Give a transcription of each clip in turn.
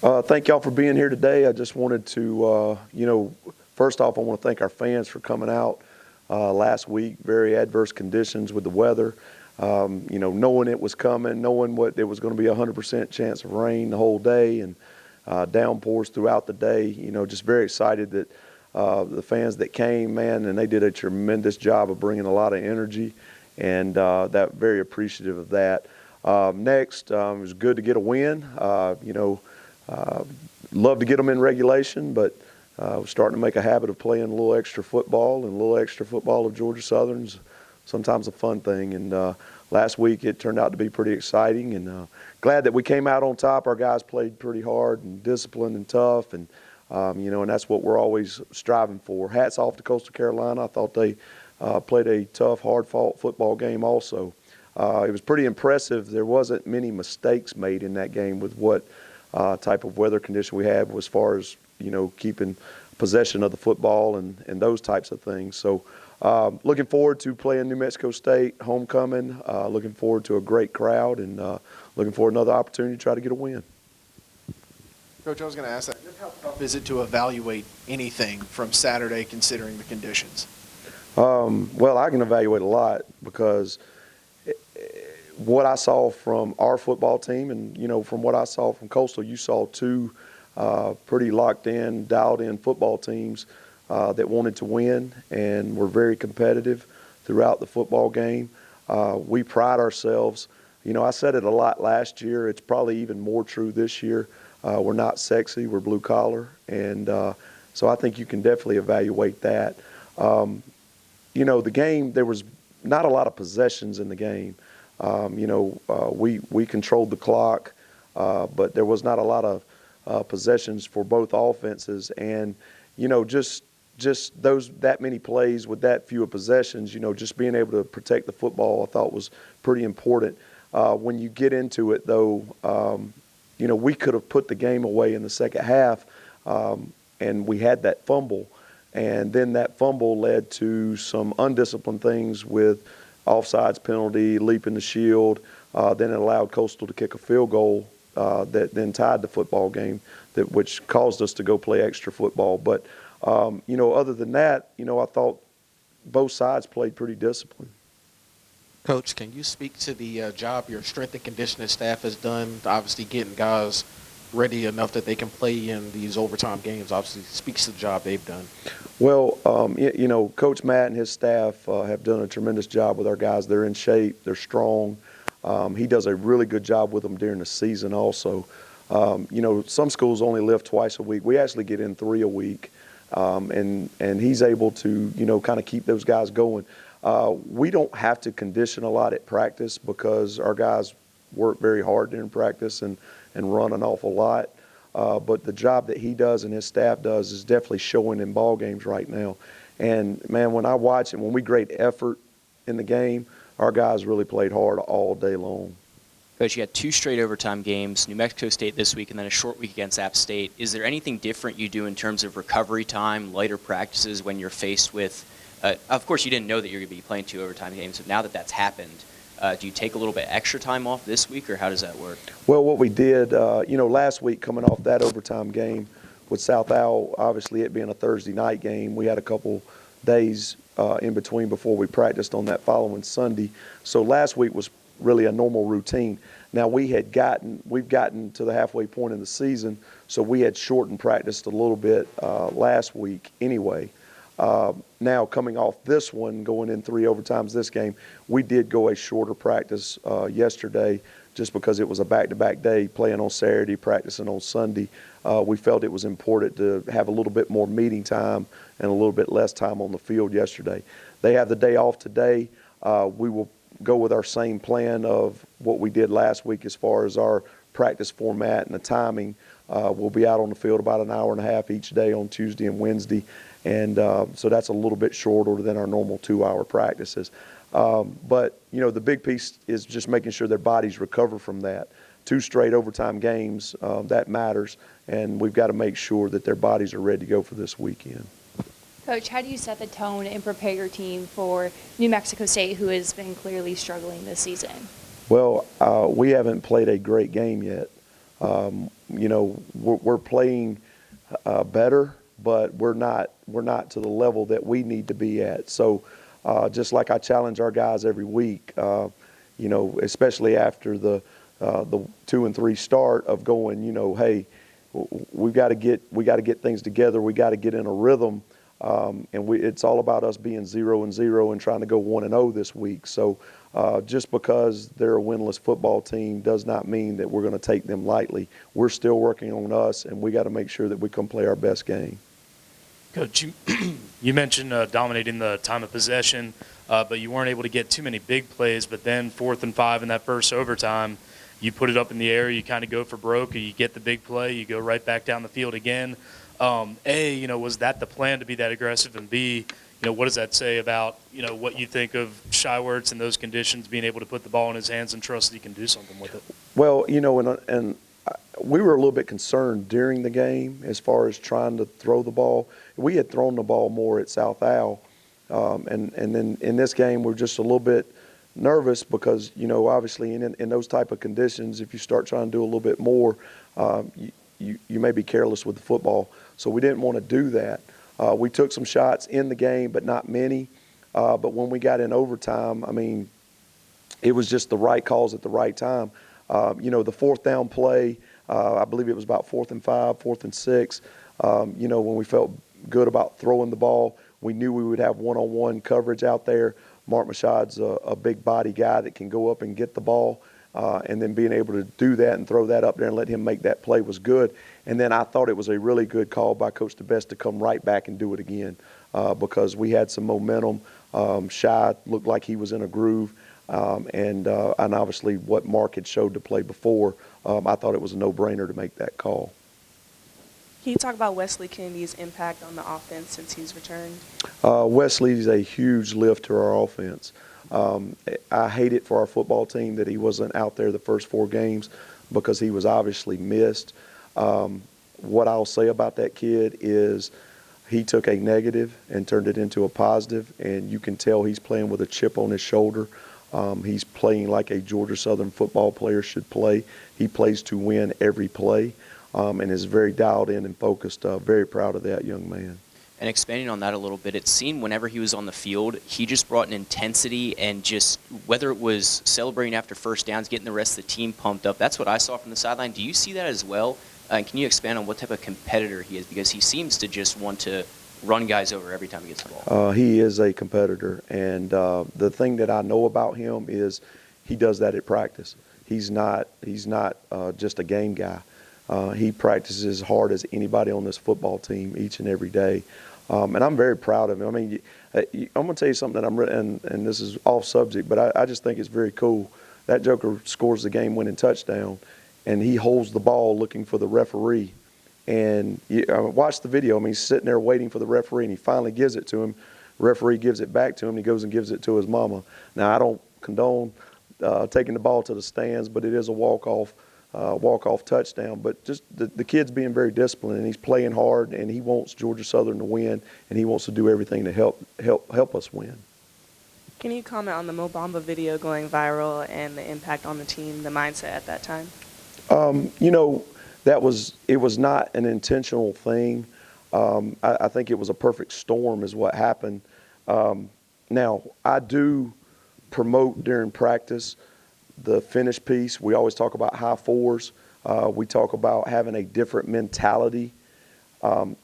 Thank y'all for being here today. I just wanted to, first off, I want to thank our fans for coming out last week. Very adverse conditions with the weather. Knowing it was coming, knowing what there was going to be a 100% chance of rain the whole day and downpours throughout the day. Just very excited that the fans that came, man, and they did a tremendous job of bringing a lot of energy, and that very appreciative of that. Next, it was good to get a win. Love to get them in regulation, but we're starting to make a habit of playing a little extra football, and a little extra football of Georgia Southern's sometimes a fun thing. And last week it turned out to be pretty exciting, and glad that we came out on top. Our guys played pretty hard and disciplined and tough, and and that's what we're always striving for. Hats off to Coastal Carolina. I thought they played a tough, hard-fought football game also. It was pretty impressive. There wasn't many mistakes made in that game with what type of weather condition we had as far as, keeping possession of the football and those types of things. So looking forward to playing New Mexico State homecoming, looking forward to a great crowd, and looking for another opportunity to try to get a win. Coach, I was going to ask that. How tough is it to evaluate anything from Saturday considering the conditions? Well, I can evaluate a lot because what I saw from our football team and, from what I saw from Coastal, you saw two pretty locked in, dialed in football teams that wanted to win and were very competitive throughout the football game. We pride ourselves. I said it a lot last year. It's probably even more true this year. We're not sexy. We're blue collar. And so I think you can definitely evaluate that. The game, there was not a lot of possessions in the game. We controlled the clock, but there was not a lot of possessions for both offenses. And, just that many plays with that few of possessions, just being able to protect the football I thought was pretty important. When you get into it, though, we could have put the game away in the second half, and we had that fumble. And then that fumble led to some undisciplined things with offsides penalty, leaping the shield. Then it allowed Coastal to kick a field goal that then tied the football game, which caused us to go play extra football. But, other than that, I thought both sides played pretty disciplined. Coach, can you speak to the job your strength and conditioning staff has done, obviously getting guys ready enough that they can play in these overtime games? Obviously speaks to the job they've done. Well, Coach Matt and his staff have done a tremendous job with our guys. They're in shape. They're strong. He does a really good job with them during the season also. Some schools only lift twice a week. We actually get in 3 a week, and he's able to, kind of keep those guys going. We don't have to condition a lot at practice because our guys work very hard during practice and run an awful lot. But the job that he does and his staff does is definitely showing in ball games right now. And, man, when I watch it, when we grade effort in the game, our guys really played hard all day long. Coach, you had 2 straight overtime games, New Mexico State this week and then a short week against App State. Is there anything different you do in terms of recovery time, lighter practices when you're faced with of course, you didn't know that you're going to be playing 2 overtime games, so now that that's happened, do you take a little bit extra time off this week, or how does that work? Well, what we did, last week coming off that overtime game with South Owl, obviously it being a Thursday night game, we had a couple days in between before we practiced on that following Sunday. So last week was really a normal routine. Now we've gotten to the halfway point in the season, so we had shortened practice a little bit last week anyway. Now coming off this one, going in 3 overtimes this game, we did go a shorter practice yesterday just because it was a back-to-back day, playing on Saturday, practicing on Sunday. We felt it was important to have a little bit more meeting time and a little bit less time on the field yesterday. They have the day off today. We will go with our same plan of what we did last week as far as our practice format and the timing. We'll be out on the field about an hour and a half each day on Tuesday and Wednesday. And so that's a little bit shorter than our normal 2-hour practices. But, the big piece is just making sure their bodies recover from that. 2 straight overtime games, that matters, and we've got to make sure that their bodies are ready to go for this weekend. Coach, how do you set the tone and prepare your team for New Mexico State, who has been clearly struggling this season? Well, we haven't played a great game yet. we're playing better, but we're not to the level that we need to be at. So just like I challenge our guys every week, especially after the 2 and 3 start of going, hey, we got to get things together. We got to get in a rhythm. It's all about us being 0-0 and trying to go 1-0 this week. So just because they're a winless football team does not mean that we're going to take them lightly. We're still working on us, and we got to make sure that we can play our best game. Coach, you mentioned dominating the time of possession, but you weren't able to get too many big plays. But then 4th and 5 in that first overtime, you put it up in the air, you kind of go for broke, you get the big play, you go right back down the field again. A, was that the plan to be that aggressive? And B, what does that say about, what you think of Shiwerts in those conditions, being able to put the ball in his hands and trust that he can do something with it? Well, and we were a little bit concerned during the game as far as trying to throw the ball. We had thrown the ball more at South Al, and then in this game we're just a little bit nervous because, obviously in those type of conditions, if you start trying to do a little bit more, you may be careless with the football. So we didn't want to do that. We took some shots in the game, but not many. But when we got in overtime, it was just the right calls at the right time. The 4th down play, I believe it was about 4th and 5, 4th and 6. When we felt good about throwing the ball, we knew we would have one-on-one coverage out there. Mark Mashad's a big body guy that can go up and get the ball. And then being able to do that and throw that up there and let him make that play was good. And then I thought it was a really good call by Coach DeBest to come right back and do it again because we had some momentum. Shy looked like he was in a groove. And obviously what Mark had showed to play before, I thought it was a no-brainer to make that call. Can you talk about Wesley Kennedy's impact on the offense since he's returned? Wesley's a huge lift to our offense. I hate it for our football team that he wasn't out there the first 4 games because he was obviously missed. What I'll say about that kid is he took a negative and turned it into a positive, and you can tell he's playing with a chip on his shoulder. He's playing like a Georgia Southern football player should play. He plays to win every play and is very dialed in and focused. Very proud of that young man. And expanding on that a little bit, it seemed whenever he was on the field, he just brought an intensity and just, whether it was celebrating after first downs, getting the rest of the team pumped up, that's what I saw from the sideline. Do you see that as well? And can you expand on what type of competitor he is? Because he seems to just want to run guys over every time he gets the ball. He is a competitor, and the thing that I know about him is he does that at practice. He's not just a game guy. He practices as hard as anybody on this football team each and every day. And I'm very proud of him. I'm going to tell you something that and this is off subject, but I just think it's very cool. That joker scores the game-winning touchdown, and he holds the ball looking for the referee. And watch the video. He's sitting there waiting for the referee, and he finally gives it to him. Referee gives it back to him, and he goes and gives it to his mama. Now, I don't condone taking the ball to the stands, but it is a walk-off touchdown. But just the kid's being very disciplined, and he's playing hard, and he wants Georgia Southern to win, and he wants to do everything to help us win. Can you comment on the Bamba video going viral and the impact on the team, the mindset at that time? It was not an intentional thing. I think it was a perfect storm is what happened. Now, I do promote during practice the finish piece. We always talk about high fours. We talk about having a different mentality. And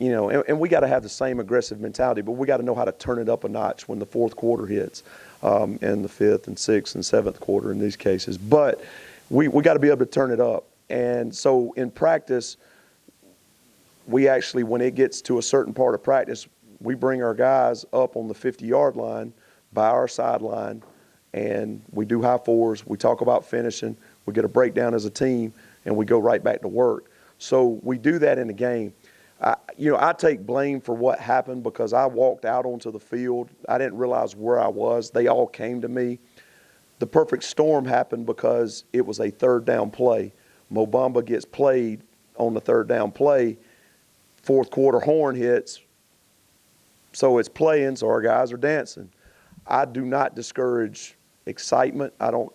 we got to have the same aggressive mentality, but we got to know how to turn it up a notch when the 4th quarter hits, and the 5th and 6th and 7th quarter in these cases. But we got to be able to turn it up. And so in practice, we actually, when it gets to a certain part of practice, we bring our guys up on the 50-yard line by our sideline, and we do high fours. We talk about finishing. We get a breakdown as a team, and we go right back to work. So we do that in the game. I take blame for what happened because I walked out onto the field. I didn't realize where I was. They all came to me. The perfect storm happened because it was a 3rd down play. Bamba gets played on the 3rd down play. 4th quarter horn hits. So it's playing, so our guys are dancing. I do not discourage excitement. I don't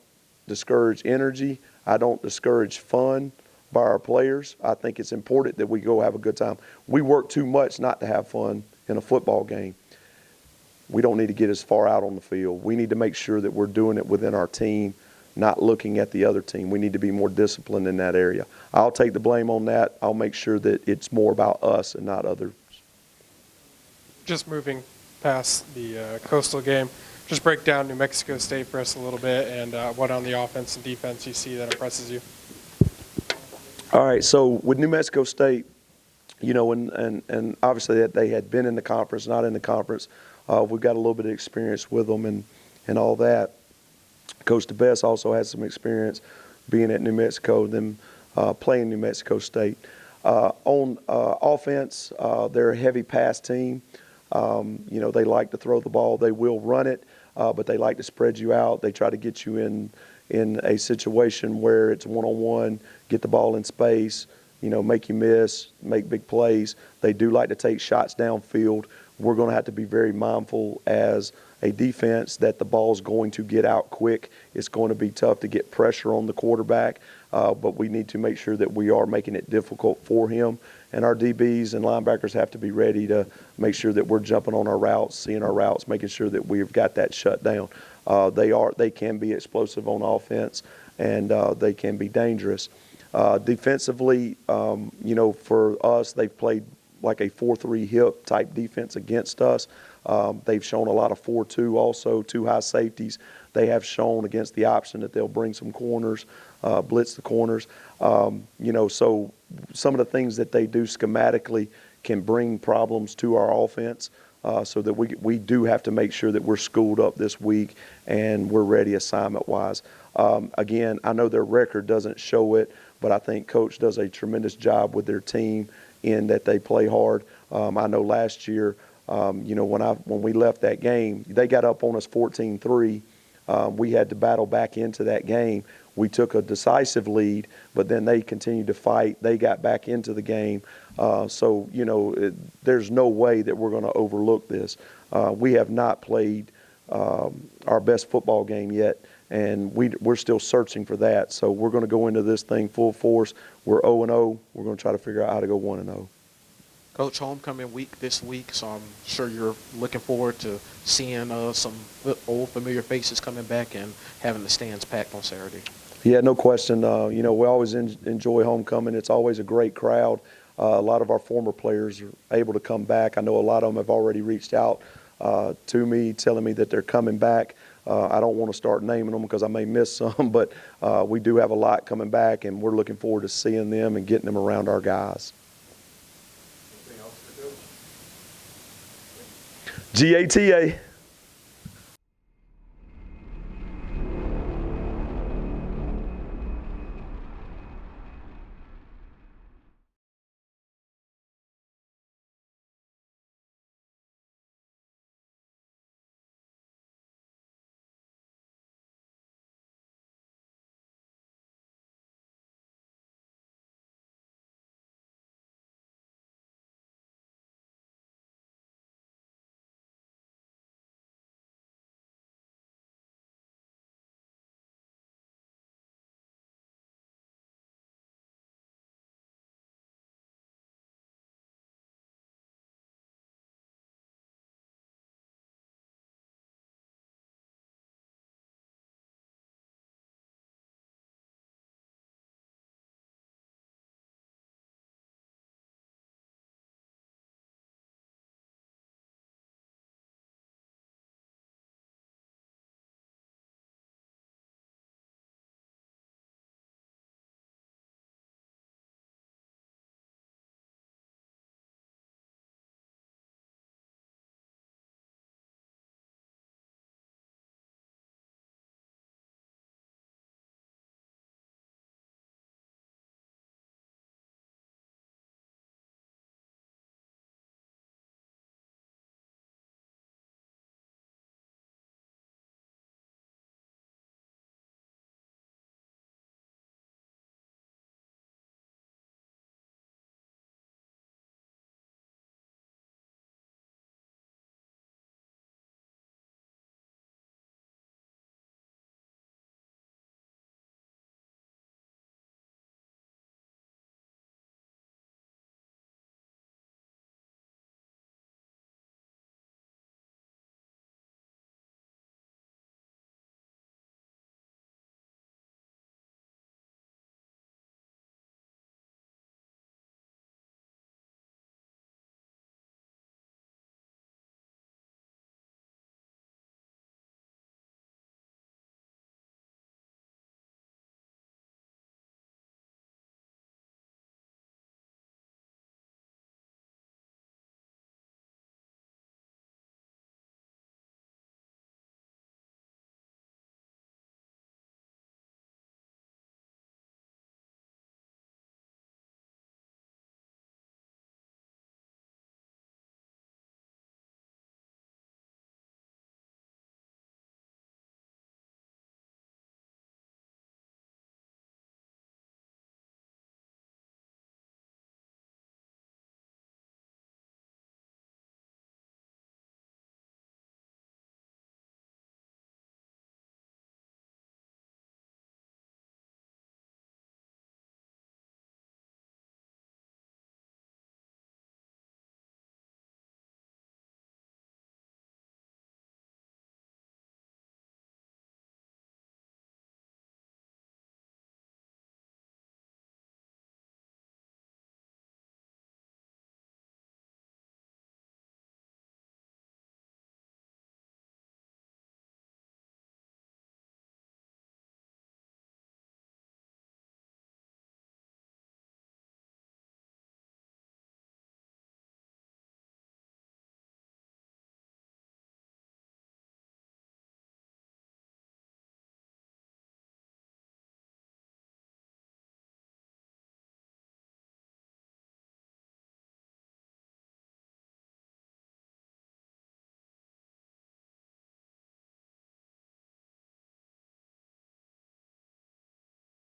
discourage energy. I don't discourage fun. by our players. I think it's important that we go have a good time. We work too much not to have fun in a football game. We don't need to get as far out on the field. We need to make sure that we're doing it within our team, not looking at the other team. We need to be more disciplined in that area. I'll take the blame on that. I'll make sure that it's more about us and not others. Just moving past the Coastal game, just break down New Mexico State for us a little bit and what on the offense and defense you see that impresses you. All right, so with New Mexico State, you know, and obviously that they had been in the conference, not in the conference. We've got a little bit of experience with them and all that. Coach DeBest also has some experience being at New Mexico, them playing New Mexico State. On offense, they're a heavy pass team. You know, they like to throw the ball. They will run it, but they like to spread you out. They try to get you in a situation where it's one-on-one, get the ball in space, you know, make you miss, make big plays. They do like to take shots downfield. We're going to have to be very mindful as a defense that the ball's going to get out quick. It's going to be tough to get pressure on the quarterback, but we need to make sure that we are making it difficult for him. And our DBs and linebackers have to be ready to make sure that we're jumping on our routes, seeing our routes, making sure that we've got that shut down. They can be explosive on offense, and they can be dangerous. Defensively, you know, for us, they've played like a 4-3 hip type defense against us. They've shown a lot of 4-2 also, 2 high safeties. They have shown against the option that they'll bring some corners, blitz the corners. You know, so some of the things that they do schematically can bring problems to our offense. So that we do have to make sure that we're schooled up this week and we're ready assignment-wise. Again, I know their record doesn't show it, but I think Coach does a tremendous job with their team in that they play hard. I know last year, you know, when we left that game, they got up on us 14-3. We had to battle back into that game. We took a decisive lead, but then they continued to fight. They got back into the game. So, you know, there's no way that we're going to overlook this. We have not played our best football game yet, and we're still searching for that. So we're going to go into this thing full force. We're 0-0. We're going to try to figure out how to go 1-0. Coach, homecoming week this week, so I'm sure you're looking forward to seeing some old familiar faces coming back and having the stands packed on Saturday. Yeah, no question. You know, we always enjoy homecoming. It's always a great crowd. A lot of our former players are able to come back. I know a lot of them have already reached out to me, telling me that they're coming back. I don't want to start naming them because I may miss some, but we do have a lot coming back, and we're looking forward to seeing them and getting them around our guys. GATA.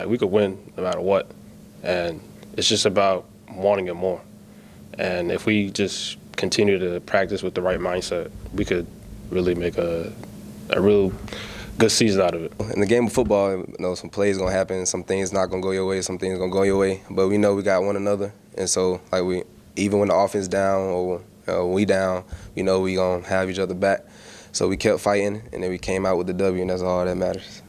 Like, we could win no matter what, and it's just about wanting it more. And if we just continue to practice with the right mindset, we could really make a real good season out of it. In the game of football, you know, some plays gonna happen, some things not gonna go your way, some things gonna go your way. But we know we got one another, and so like even when the offense down or we down, we know we gonna have each other back. So we kept fighting, and then we came out with the W, and that's all that matters.